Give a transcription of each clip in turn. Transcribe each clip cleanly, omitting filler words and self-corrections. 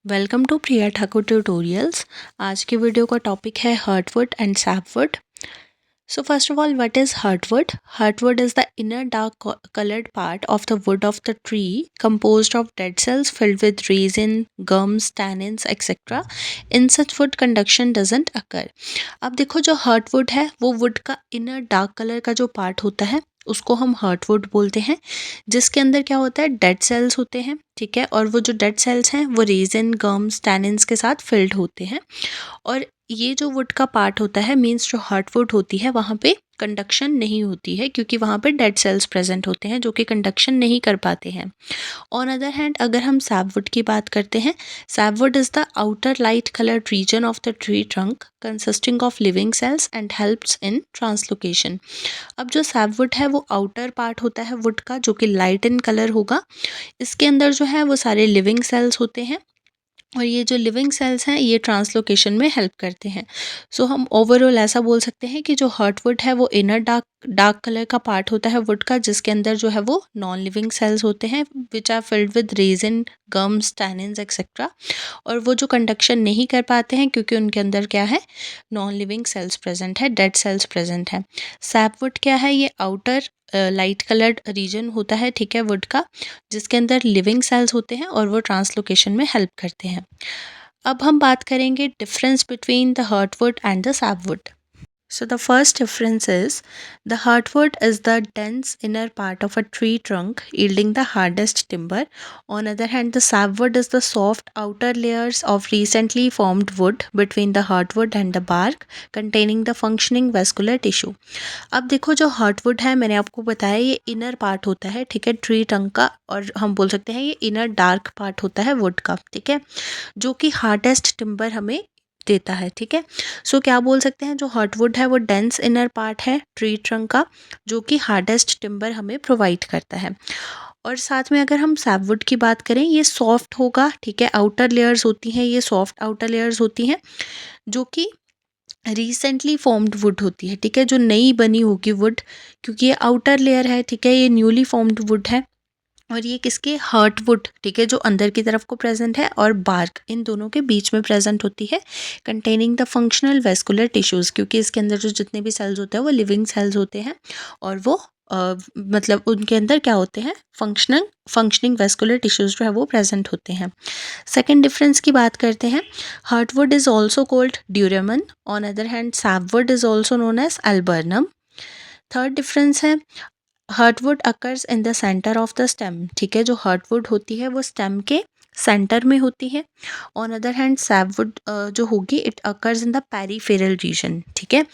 Welcome to Priya Thakur tutorials. आज के video का टॉपिक है heartwood and sapwood. So first of all, what is heartwood? Heartwood is the inner dark colored part of the wood of the tree composed of dead cells filled with resin, gums, tannins, etc. In such wood conduction doesn't occur. अब देखो जो heartwood है वो would का inner dark colour का जो part होता है उसको हम हार्टवुड बोलते हैं, जिसके अंदर क्या होता है डेड सेल्स होते हैं। ठीक है, और वो जो डेड सेल्स हैं वो रेजिन, गम्स, टैनिन्स के साथ फिल्ड होते हैं। और ये जो वुड का पार्ट होता है मीन्स जो हार्टवुड होती है वहाँ पे कंडक्शन नहीं होती है, क्योंकि वहाँ पे डेड सेल्स प्रेजेंट होते हैं जो कि कंडक्शन नहीं कर पाते हैं। ऑन अदर हैंड अगर हम सैपवुड की बात करते हैं, sapwood is the outer light coloured region of the tree trunk consisting of living cells and helps in translocation. अब जो सैपवुड है वो आउटर पार्ट होता है वुड का जो कि लाइट इन कलर होगा। इसके अंदर जो है वो सारे लिविंग सेल्स होते हैं और ये जो लिविंग सेल्स हैं ये ट्रांसलोकेशन में हेल्प करते हैं। सो हम ओवरऑल ऐसा बोल सकते हैं कि जो हार्टवुड है वो इनर डार्क डार्क कलर का पार्ट होता है वुड का, जिसके अंदर जो है वो नॉन लिविंग सेल्स होते हैं which are filled with resin, gums, tannins etcetera. और वो जो कंडक्शन नहीं कर पाते हैं क्योंकि उनके अंदर क्या है, नॉन लिविंग सेल्स प्रेजेंट है, डेड सेल्स प्रेजेंट है। सैपवुड क्या है, ये आउटर लाइट कलर्ड रीजन होता है, ठीक है, वुड का, जिसके अंदर लिविंग सेल्स होते हैं और वो ट्रांसलोकेशन में हेल्प करते हैं। अब हम बात करेंगे difference between the heartwood and the sapwood. So the first difference is the heartwood is the dense inner part of a tree trunk yielding the hardest timber. On other hand, the sapwood is the soft outer layers of recently formed wood between the heartwood and the bark containing the functioning vascular tissue. अब देखो जो heartwood है मैंने आपको बताया ये inner part होता है, ठीक है, ट्री ट्रंक का, और हम बोल सकते हैं ये इनर डार्क पार्ट होता है वुड का, ठीक है, जो कि हार्डेस्ट टिम्बर हमें देता है। ठीक है, सो क्या बोल सकते हैं, जो हार्टवुड है वो डेंस इनर पार्ट है ट्री ट्रंक का जो कि हार्डेस्ट टिम्बर हमें प्रोवाइड करता है। और साथ में अगर हम सैपवुड की बात करें ये सॉफ्ट होगा, ठीक है, आउटर लेयर्स होती हैं, ये सॉफ्ट आउटर लेयर्स होती हैं जो कि रिसेंटली फॉर्म्ड वुड होती है, ठीक है, जो नई बनी होगी वुड, क्योंकि ये आउटर लेयर है, ठीक है, ये न्यूली फॉर्म्ड वुड है। और ये किसके, हार्टवुड, ठीक है, जो अंदर की तरफ को प्रेजेंट है और बार्क इन दोनों के बीच में प्रेजेंट होती है, containing the functional vascular tissues, क्योंकि इसके अंदर जो जितने भी सेल्स होते हैं वो लिविंग सेल्स होते हैं और वो मतलब उनके अंदर क्या होते हैं, फंक्शनिंग वेस्कुलर टिश्यूज़ जो है वो प्रेजेंट होते हैं। सेकेंड डिफरेंस की बात करते हैं, heartwood is also called duramen, on other hand sapwood is also known as alburnum. Third difference है heartwood occurs in the centre of the stem, ठीक है, जो हार्टवुड होती है वो स्टेम के सेंटर में होती है। ऑन अदर हैंड सैपवुड जो होगी it occurs in the peripheral region, ठीक है,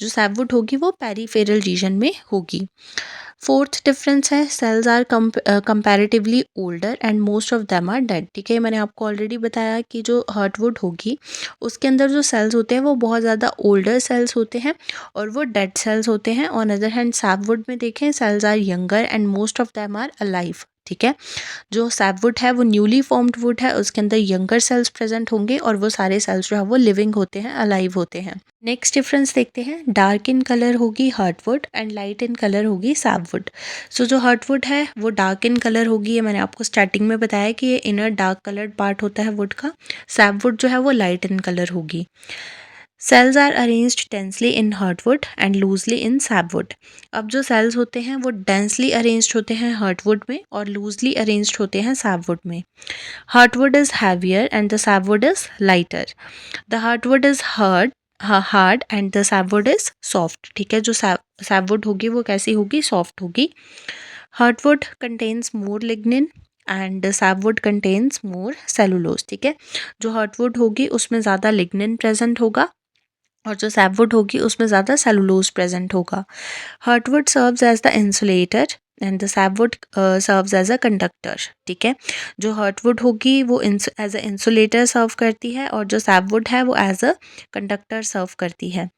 जो सैपवुड होगी वो पेरीफेरल रीजन में होगी। फोर्थ डिफरेंस है cells are comparatively older and most of them are dead, ठीक है, मैंने आपको ऑलरेडी बताया कि जो हार्टवुड होगी उसके अंदर जो सेल्स होते हैं वो बहुत ज़्यादा ओल्डर सेल्स होते हैं और वो डेड सेल्स होते हैं। ऑन अदर हैंड सैपवुड में देखें cells are younger and most of them are alive, ठीक है, जो सैपवुड है वो न्यूली फॉर्म्ड वुड है, उसके अंदर यंगर सेल्स प्रेजेंट होंगे और वो सारे सेल्स जो है वो लिविंग होते हैं, अलाइव होते हैं। नेक्स्ट डिफरेंस देखते हैं, डार्क इन कलर होगी heartwood and light in colour होगी सैपवुड। सो जो हार्टवुड है वो डार्क इन कलर होगी, ये मैंने आपको स्टार्टिंग में बताया कि ये इनर डार्क कलर्ड पार्ट होता है वुड का। सैपवुड जो है वो लाइट इन कलर होगी। Cells are arranged densely in heartwood and loosely in sapwood. अब जो सेल्स होते हैं वो डेंसली अरेंज्ड होते हैं हार्टवुड में और लूजली अरेंज्ड होते हैं सैपवुड में। Heartwood is heavier and the sapwood is lighter. The heartwood is hard and the sapwood is soft, ठीक है, जो सैपवुड होगी वो कैसी होगी, सॉफ्ट होगी। Heartwood contains more lignin and sapwood contains more cellulose, ठीक है, जो हार्टवुड होगी उसमें ज़्यादा लिग्निन प्रेजेंट होगा और जो सैपवुड होगी उसमें ज़्यादा सेलुलोज प्रेजेंट होगा। Heartwood serves as the insulator and the sapwood serves as a conductor, ठीक है, जो हार्टवुड होगी वो एज अ इंसुलेटर सर्व करती है और जो सैपवुड है वो एज अ कंडक्टर सर्व करती है।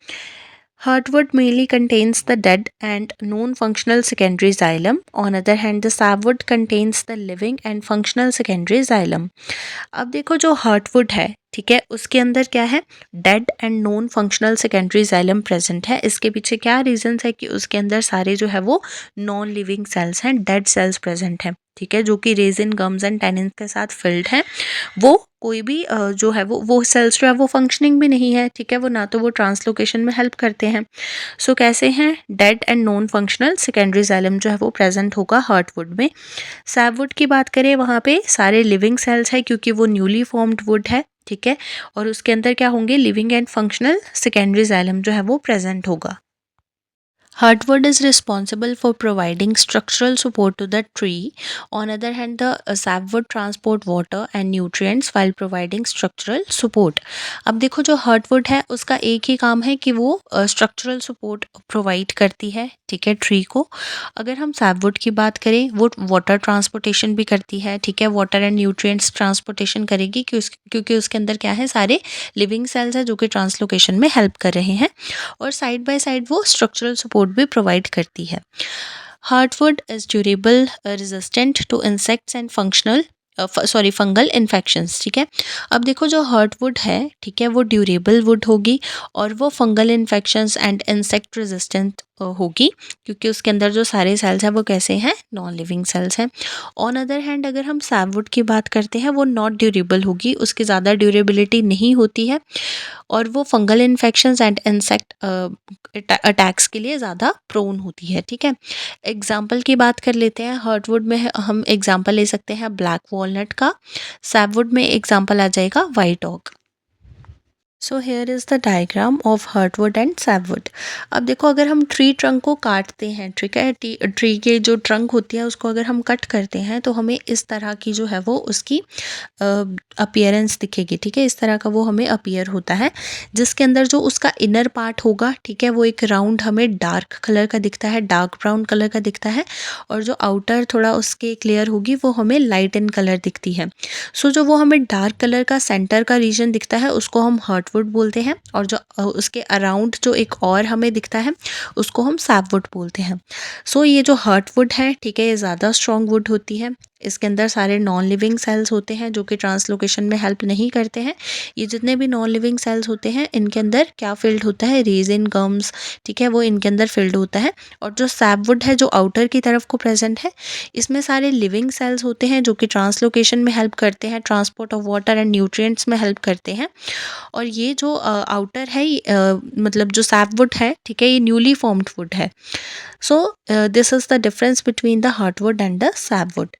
Heartwood mainly contains the dead and non-functional secondary xylem. On other hand, the sapwood contains the living and functional secondary xylem. अब देखो जो हार्टवुड है, ठीक है, उसके अंदर क्या है, dead and non functional secondary xylem present है। इसके पीछे क्या रीजंस है कि उसके अंदर सारे जो है वो नॉन लिविंग सेल्स हैं, डेड सेल्स प्रेजेंट हैं। ठीक है, जो कि रेजिन, गम्स एंड टेनिन के साथ फिल्ड है, वो कोई भी जो है वो सेल्स जो है वो फंक्शनिंग भी नहीं है, ठीक है, वो ना तो वो ट्रांसलोकेशन में हेल्प करते हैं। सो कैसे हैं, dead and non functional secondary xylem जो है वो प्रेजेंट होगा हार्टवुड में। सैपवुड की बात करें, वहाँ पे सारे लिविंग सेल्स है क्योंकि वो न्यूली फॉर्म्ड वुड है, ठीक है, और उसके अंदर क्या होंगे, living and functional secondary xylem जो है वो प्रेजेंट होगा। Heartwood is responsible for providing structural support to the tree. On other hand, the sapwood transport water and nutrients while providing structural support. अब देखो जो heartwood है उसका एक ही काम है कि वो structural support provide करती है, ठीक है, ट्री को। अगर हम sapwood की बात करें, वो water transportation भी करती है, ठीक है, water and nutrients transportation करेगी क्योंकि उसके अंदर क्या है, सारे living cells है जो कि ट्रांसलोकेशन में हेल्प कर रहे हैं, और साइड बाय साइड वो स्ट्रक्चरल सपोर्ट भी प्रोवाइड करती है। Heartwood is durable, resistant to insects and fungal infections, ठीक है। अब देखो जो हार्टवुड है, ठीक है, वो ड्यूरेबल वुड होगी और वो fungal infections and insect resistant होगी क्योंकि उसके अंदर जो सारे सेल्स हैं वो कैसे हैं, नॉन लिविंग सेल्स हैं। ऑन अदर हैंड अगर हम सैपवुड की बात करते हैं, वो नॉट ड्यूरेबल होगी, उसकी ज़्यादा ड्यूरेबिलिटी नहीं होती है और वो fungal infections and insect attacks के लिए ज़्यादा प्रोन होती है, ठीक है। एग्जाम्पल की बात कर लेते हैं, हार्टवुड में हम एग्जाम्पल ले सकते हैं ब्लैक वॉलनट का, सैपवुड में एग्जाम्पल आ जाएगा white oak. So here is the diagram of heartwood and sapwood. अब देखो अगर हम ट्री ट्रंक को काटते हैं, ठीक है, ट्री के जो ट्रंक होती है उसको अगर हम कट करते हैं तो हमें इस तरह की जो है वो उसकी अपीयरेंस दिखेगी, ठीक है, इस तरह का वो हमें अपीयर होता है, जिसके अंदर जो उसका इनर पार्ट होगा, ठीक है, वो एक राउंड हमें डार्क कलर का दिखता है, डार्क ब्राउन कलर का दिखता है, और जो आउटर थोड़ा उसके क्लियर होगी वो हमें लाइट इन कलर दिखती है। सो जो वो हमें डार्क कलर का सेंटर का रीजन दिखता है उसको हम हार्टवुड बोलते हैं, और जो उसके अराउंड जो एक और हमें दिखता है उसको हम सैपवुड बोलते हैं। सो ये जो हार्टवुड है, ठीक है, ये ज़्यादा स्ट्रॉन्ग वुड होती है, इसके अंदर सारे नॉन लिविंग सेल्स होते हैं जो कि ट्रांसलोकेशन में हेल्प नहीं करते हैं। ये जितने भी नॉन लिविंग सेल्स होते हैं इनके अंदर क्या फिल्ड होता है, रेजिन, गम्स, ठीक है, वो इनके अंदर फिल्ड होता है। और जो सैपवुड है जो आउटर की तरफ को प्रेजेंट है, इसमें सारे लिविंग सेल्स होते हैं जो कि ट्रांसलोकेशन में हेल्प करते हैं, transport of water and nutrients में हेल्प करते हैं। और ये जो आउटर है, मतलब जो सैपवुड है, ठीक है, ये न्यूली फॉर्म्ड वुड है। So this is the difference between the heartwood and the sapwood.